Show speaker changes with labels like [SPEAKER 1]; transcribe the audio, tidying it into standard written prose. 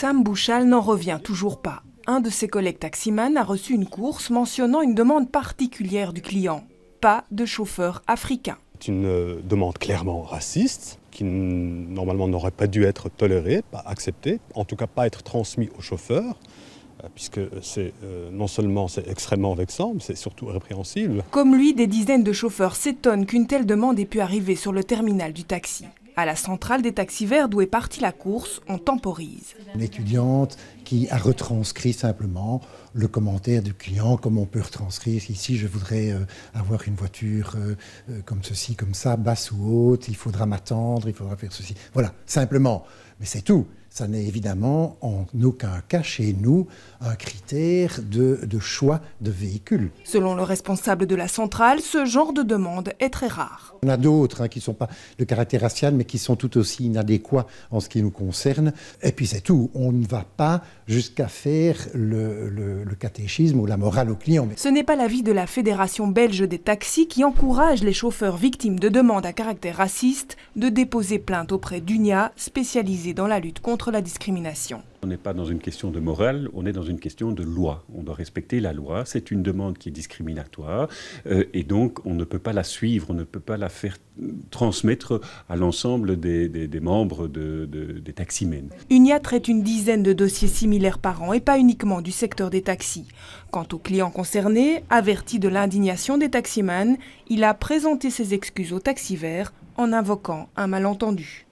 [SPEAKER 1] Sam Bouchal n'en revient toujours pas. Un de ses collègues taximans a reçu une course mentionnant une demande particulière du client. Pas de chauffeur africain.
[SPEAKER 2] C'est une demande clairement raciste qui normalement n'aurait pas dû être tolérée, pas acceptée, en tout cas pas être transmise au chauffeur, puisque non seulement c'est extrêmement vexant, mais c'est surtout répréhensible.
[SPEAKER 1] Comme lui, des dizaines de chauffeurs s'étonnent qu'une telle demande ait pu arriver sur le terminal du taxi. À la centrale des taxis verts d'où est partie la course, on temporise.
[SPEAKER 3] Une étudiante qui a retranscrit simplement le commentaire du client, comme on peut retranscrire ici, je voudrais avoir une voiture comme ceci, comme ça, basse ou haute, il faudra m'attendre, il faudra faire ceci. Voilà, simplement. Mais c'est tout. Ça n'est évidemment en aucun cas chez nous un critère de choix de véhicule.
[SPEAKER 1] Selon le responsable de la centrale, ce genre de demande est très rare.
[SPEAKER 3] On a d'autres qui ne sont pas de caractère racial, mais qui sont tout aussi inadéquats en ce qui nous concerne. Et puis c'est tout. On ne va pas jusqu'à faire le catéchisme ou la morale au client.
[SPEAKER 1] Ce n'est pas l'avis de la Fédération belge des taxis qui encourage les chauffeurs victimes de demandes à caractère raciste de déposer plainte auprès d'UNIA, spécialisée dans la lutte contre la discrimination.
[SPEAKER 4] On n'est pas dans une question de morale, on est dans une question de loi. On doit respecter la loi, c'est une demande qui est discriminatoire et donc on ne peut pas la suivre, on ne peut pas la faire transmettre à l'ensemble des membres des taximens.
[SPEAKER 1] UNIA traite une dizaine de dossiers similaires par an et pas uniquement du secteur des taxis. Quant au client concerné, averti de l'indignation des taximans, il a présenté ses excuses au taxi vert en invoquant un malentendu.